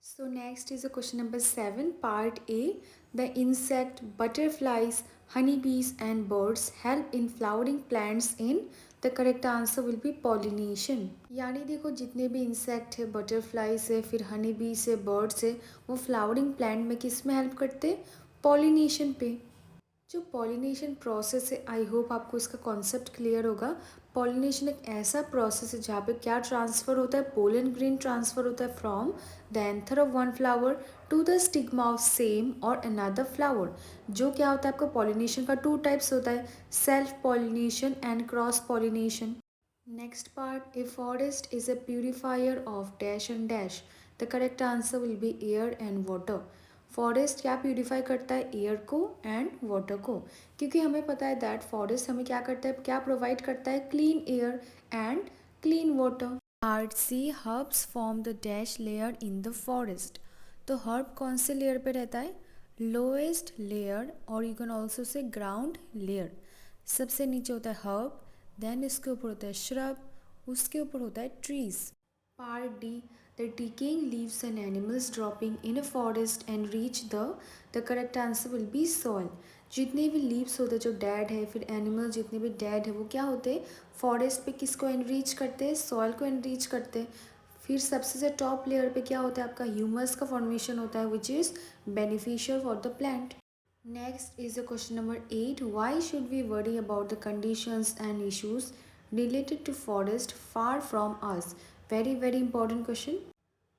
So next is a question number 7, part A. The insect, butterflies, honeybees and birds help in flowering plants in. The correct answer will be pollination. यानी देखो जितने भी insect है, butterflies है, फिर हनी बीज है, बर्ड्स है, वो फ्लावरिंग प्लांट में किस में हेल्प करते हैं? पॉलिनेशन पे। जो पॉलिनेशन प्रोसेस है, आई होप आपको इसका कॉन्सेप्ट क्लियर होगा। पॉलिनेशन एक ऐसा प्रोसेस है जहाँ पे क्या ट्रांसफ़र होता है? पोलन ग्रेन ट्रांसफ़र होता है from the anther of one flower to the stigma of same और अनदर फ्लावर। जो क्या होता है आपका पॉलिनेशन का टू टाइप्स होता है, self pollination and cross pollination. Next part, a forest is a purifier of dash and dash. The correct answer will be air and water. Forest क्या प्यूरिफाई करता है? एयर को एंड वाटर को, क्योंकि हमें पता है दैट फॉरेस्ट हमें क्या करता है, क्या प्रोवाइड करता है? Clean air and clean water. Artsy herbs form the dash layer in the forest. तो हर्ब कौन से लेयर पे रहता है? लोएस्ट लेयर, और you can also say ground layer. सबसे नीचे होता है हर्ब, देन इसके ऊपर होता है श्रब, उसके ऊपर होता है trees. Part D, the decaying leaves and animals dropping in a forest and reach the correct answer will be soil. जितने भी लीव्स होते हैं जो डेड है, फिर एनिमल जितने भी डेड है, वो क्या होते हैं? फॉरेस्ट पे किसको एनरीच करते हैं? सॉइल को एनरीच करते हैं। फिर सबसे से टॉप लेयर पे क्या होता है आपका? ह्यूमस का फॉर्मेशन होता है which is beneficial for the plant. Next is the question number 8. Why should we worry about the conditions and issues related to forest far from us? Very important question.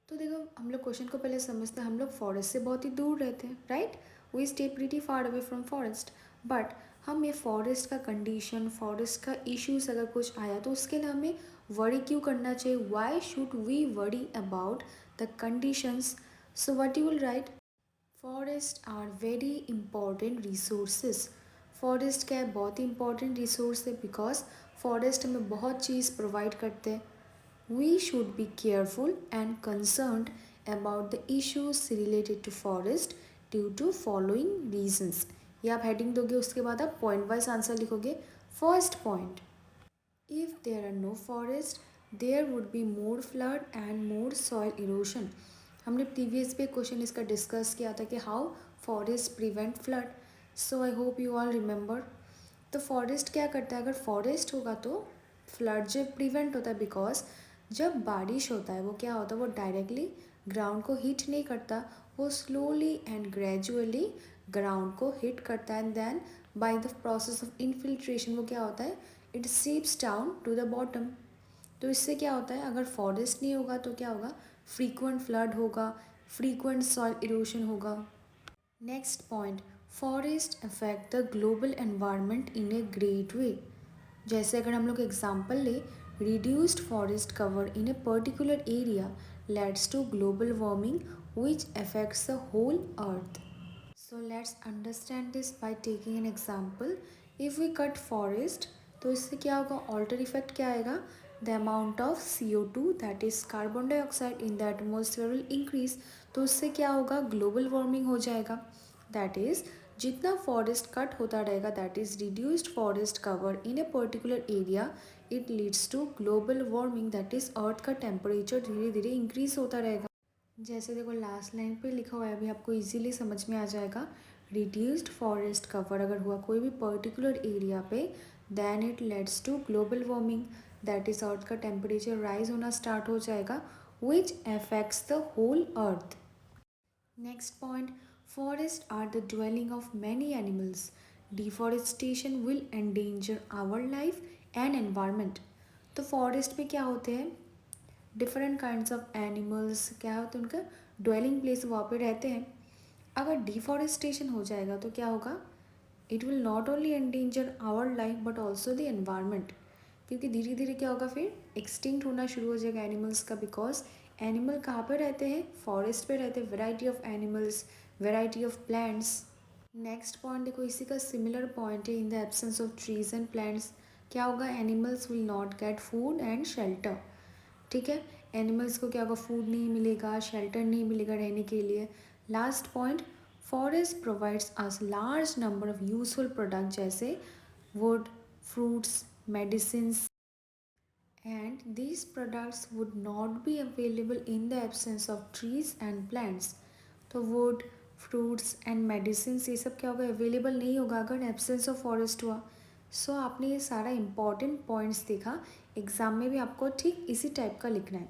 तो देखो हम लोग question को पहले समझते हैं। हम लोग फॉरेस्ट से बहुत ही दूर रहते हैं, right? We stay pretty far away from forest, but हमें फॉरेस्ट का कंडीशन, फॉरेस्ट का इश्यूज अगर कुछ आया तो उसके लिए हमें वरी क्यों करना चाहिए? Why should we worry about the conditions? So what you will write? Forest are very important resources. Forest क्या है? बहुत ही इंपॉर्टेंट रिसोर्स है, बिकॉज फॉरेस्ट हमें बहुत चीज़ प्रोवाइड करते हैं। We should be careful and concerned about the issues related to forest due to following reasons. ये आप हेडिंग दोगे, उसके बाद आप पॉइंट वाइज आंसर लिखोगे। First point, if there are no forest, there would be more flood and more soil erosion. हमने previous पे question इसका डिस्कस किया था कि how forest prevent flood. So I hope you all remember. तो forest क्या करता है? अगर फॉरेस्ट होगा तो फ्लड जो प्रिवेंट होता है, बिकॉज जब बारिश होता है वो क्या होता है? वो डायरेक्टली ग्राउंड को हिट नहीं करता, वो स्लोली एंड ग्रेजुअली ग्राउंड को हिट करता है, and then by the process of infiltration वो क्या होता है? It seeps down to the bottom. तो इससे क्या होता है? अगर फॉरेस्ट नहीं होगा तो क्या होगा? फ्रीक्वेंट फ्लड होगा, फ्रीक्वेंट सॉइल इरोशन होगा। Next point, forest affect the global environment in a great way. जैसे अगर हम लोग एग्जांपल ले, reduced forest cover in a particular area leads to global warming which affects the whole earth. So let's understand this by taking an example. If we cut forest, तो इससे क्या होगा? Alter effect क्या आएगा? The amount of CO2 that is carbon dioxide in the atmosphere will increase. तो उससे क्या होगा? ग्लोबल वार्मिंग हो जाएगा। दैट इज जितना फॉरेस्ट कट होता रहेगा, that is reduced forest cover in a particular area, it leads to global warming, that is earth का टेम्परेचर धीरे धीरे इंक्रीज होता रहेगा। जैसे देखो लास्ट लाइन पे लिखा हुआ है, अभी आपको इजीली समझ में आ जाएगा। रिड्यूस्ड फॉरेस्ट कवर अगर हुआ कोई भी पर्टिकुलर एरिया पे, then it leads to global warming, that is earth का टेम्परेचर राइज होना स्टार्ट हो जाएगा, which affects the whole earth. Next point, forest are the dwelling of many animals. Deforestation will endanger our life and environment. तो forest में क्या होते हैं? Different kinds of animals क्या होते हैं? उनका ड्वेलिंग प्लेस, वहाँ पे रहते हैं। अगर डिफॉरेस्टेशन हो जाएगा तो क्या होगा? It will not only endanger our life but also the environment, क्योंकि धीरे धीरे क्या होगा? फिर एक्सटिंक्ट होना शुरू हो जाएगा एनिमल्स का, बिकॉज एनिमल कहाँ पे रहते हैं? फॉरेस्ट पे रहते हैं। Variety of animals, variety of plants. Next point देखो, इसी का सिमिलर पॉइंट है। In the absence of trees and plants क्या होगा? Animals will not get food and shelter. ठीक है, एनिमल्स को क्या होगा? फूड नहीं मिलेगा, शेल्टर नहीं मिलेगा रहने के लिए। Last point, forest provides us large number of useful product जैसे wood, fruits, medicines and these products would not be available in the absence of trees and plants. तो wood, fruits and medicines ये सब क्या होगा, available नहीं होगा अगर absence of forest हुआ. सो आपने ये सारा इंपॉर्टेंट पॉइंट्स देखा. एग्जाम में भी आपको ठीक इसी टाइप का लिखना है.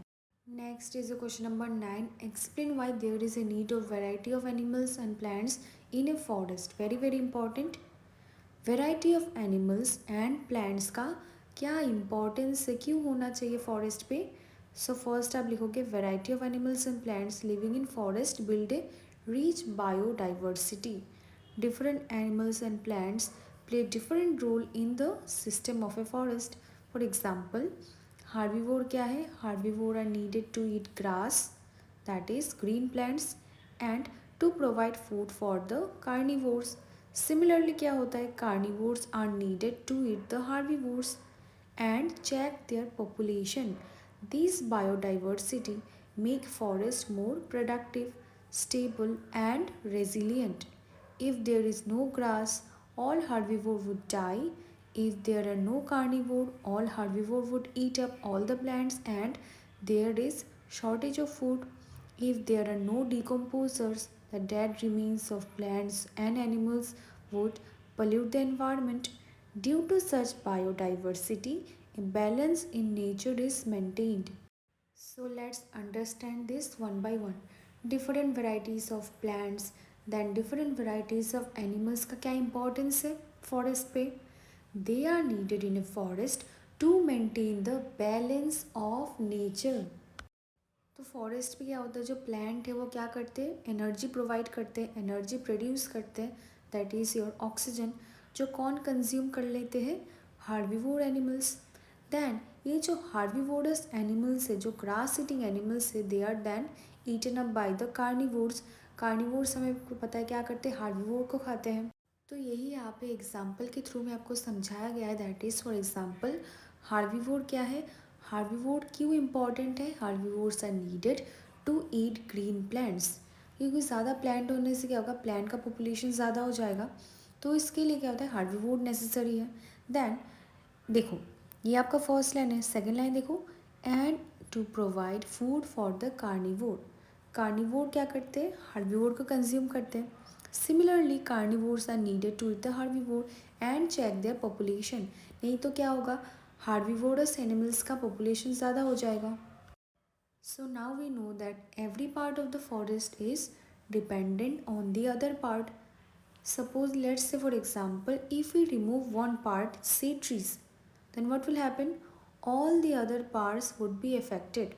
Next is a question number 9. Explain why there is a need of variety of animals and plants in a forest. Very very important. Variety of animals and plants का क्या इम्पोर्टेंस है, क्यों होना चाहिए फॉरेस्ट पे. सो फर्स्ट आप लिखोगे variety of animals and plants living in forest build a rich biodiversity. Different animals and plants play different role in the system of a forest. For example herbivore क्या है, herbivore are needed to eat grass that is green plants and to provide food for the carnivores. Similarly क्या होता है, carnivores are needed to eat the herbivores and check their population. This biodiversity make forest more productive, stable and resilient. If there is no grass, all herbivore would die. If there are no carnivore, all herbivore would eat up all the plants and there is shortage of food. If there are no decomposers, the dead remains of plants and animals would pollute the environment. Due to such biodiversity, a balance in nature is maintained. So let's understand this one by one. Different varieties of plants, then different varieties of animals का क्या importance है forest पे. They are needed in a forest to maintain the balance of nature. तो forest पे क्या होता है, जो प्लांट है वो क्या करते हैं, एनर्जी प्रोवाइड करते हैं, एनर्जी प्रोड्यूस करते हैं, दैट इज़ योर ऑक्सीजन, जो कौन कंज्यूम कर लेते हैं, हार्बीवोर एनिमल्स. देन ये जो हार्बीवोरस एनिमल्स है, जो ग्रास ईटिंग एनिमल्स है, they are then eaten up by the carnivores. Carnivores हमें पता है क्या करते हैं, हार्बीवोर को खाते हैं. तो यही यहाँ पे एग्जाम्पल के थ्रू में आपको समझाया गया है. That is for example herbivore क्या है, हार्बीवोर क्यों इम्पॉर्टेंट है, herbivores are needed to eat green plants. क्योंकि ज़्यादा प्लांट होने से क्या होगा, प्लांट का पॉपुलेशन ज़्यादा हो जाएगा, तो इसके लिए क्या होता है, हार्बीवोर नेसेसरी है. देन देखो ये आपका फर्स्ट लाइन है. सेकेंड लाइन देखो, and to provide food for the carnivore. Carnivore क्या करते हैं, हार्बीवोर को कंज्यूम करते हैं. Similarly carnivores are needed to eat the herbivore and check their population. नहीं तो क्या होगा, हार्बीवोरस एनिमल्स का पॉपुलेशन ज़्यादा हो जाएगा. So now we know that every part of the forest is dependent on the other part. Suppose let's say for example if we remove one part, say trees, then what will happen? All the other parts would be affected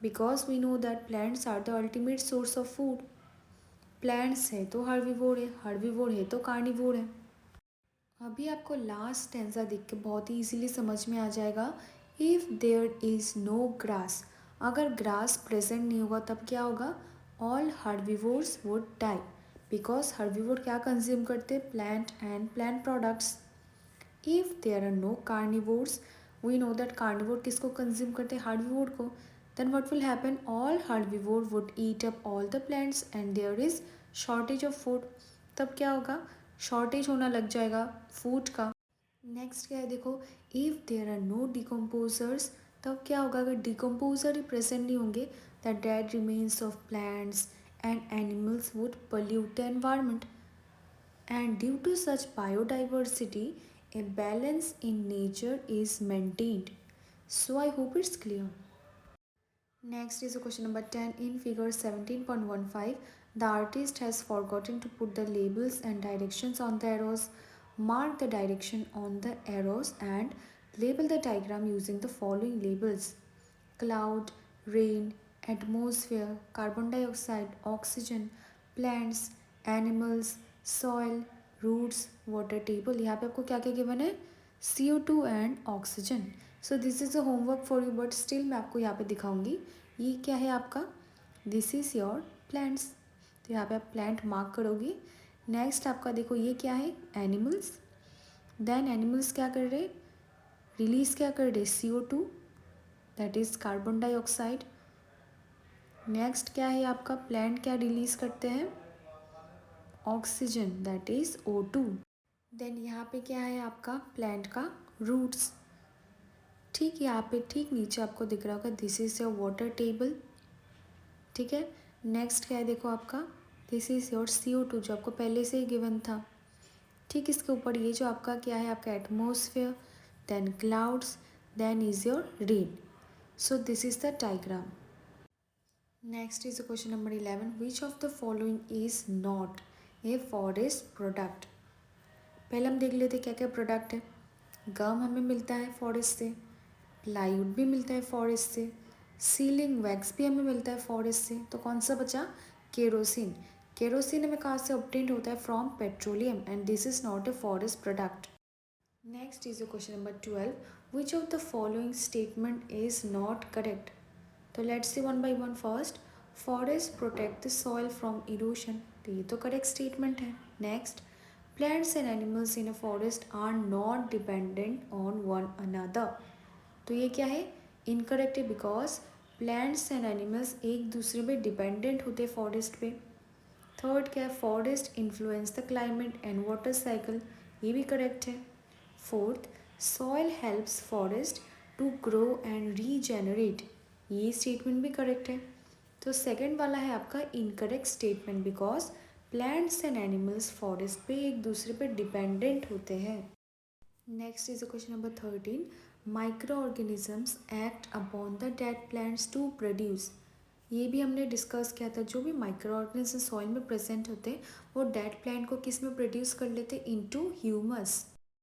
because we know that plants are the ultimate source of food. Plants है तो herbivore है, herbivore है तो carnivore है. अभी आपको last stanza देख के बहुत ही इजीली समझ में आ जाएगा. If there is no grass, अगर ग्रास प्रेजेंट नहीं होगा तब क्या होगा, all herbivores would die. Because herbivore क्या कंज्यूम करते हैं, plant and plant products. If there are no carnivores, we know that carnivore किसको कंज्यूम करते हैं, हार्बीवोर को. Then what will happen, all herbivore would eat up all the plants and there is shortage of food. तब क्या होगा, shortage होना लग जाएगा फूड का. नेक्स्ट क्या है देखो, if there are no decomposers, तब क्या होगा, अगर डिकम्पोजर ही प्रेजेंट नहीं होंगे, the dead remains of plants and animals would pollute the environment. And due to such biodiversity, a balance in nature is maintained. So I hope it's clear. Next is a question number 10. In figure 17.15, the artist has forgotten to put the labels and directions on the arrows. Mark the direction on the arrows and label the diagram using the following labels: cloud, rain, atmosphere, carbon dioxide, oxygen, plants, animals, soil, roots, water table. यहाँ पे आपको क्या क्या given है, CO2 and oxygen. So this is a homework for you, but still मैं आपको यहाँ पे दिखाऊंगी. ये क्या है आपका, दिस इज़ योर प्लांट्स. तो यहाँ पे आप प्लांट मार्क करोगे. नेक्स्ट आपका देखो ये क्या है, एनिमल्स. देन एनिमल्स क्या कर रहे, रिलीज क्या कर रहे, CO2 that is carbon dioxide. Next क्या है आपका, प्लांट क्या रिलीज करते हैं, oxygen that is O2. Then यहाँ पे क्या है आपका, प्लांट का रूट्स. ठीक यहाँ पे ठीक नीचे आपको दिख रहा होगा this is your water table. ठीक है, नेक्स्ट क्या है देखो आपका, दिस इज़ योर CO2 जो आपको पहले से ही गिवन था। ठीक इसके ऊपर ये जो आपका क्या है, आपका atmosphere, then clouds, then is your rain. So this is the diagram. Next is question number 11, which of the following is not a forest product. पहले हम देख लेते क्या क्या प्रोडक्ट है। गम हमें मिलता है फॉरेस्ट से, प्लाईवुड भी मिलता है फॉरेस्ट से, सीलिंग वैक्स भी हमें मिलता है फॉरेस्ट से। तो कौन सा बचा, केरोसिन। केरोसिन हमें कहाँ से ऑब्टेन्ड होता है, from petroleum, and this is not a forest product. Next is question number 12, which of the following statement is not correct. तो let's see one by one. First, forest protect the soil from erosion, तो ये तो correct statement है। Next, plants and animals in a forest are not dependent on one another, तो ये क्या है, incorrect है, बिकॉज प्लांट्स एंड एनिमल्स एक दूसरे पे डिपेंडेंट होते फॉरेस्ट पे। थर्ड क्या है, forest influence the climate and water cycle, ये भी करेक्ट है। Fourth, soil helps forest to grow and regenerate, ये स्टेटमेंट भी करेक्ट है। तो सेकंड वाला है आपका incorrect statement, because plants and animals forest पे एक दूसरे पे डिपेंडेंट होते हैं। Next is question number 13, microorganisms act upon the dead plants to produce, ये भी हमने डिस्कस किया था। जो भी माइक्रो ऑर्गेनिज्म सॉइल में प्रेजेंट होते हैं वो डेड प्लांट को किस में प्रोड्यूस कर लेते हैं, इनटू ह्यूमस।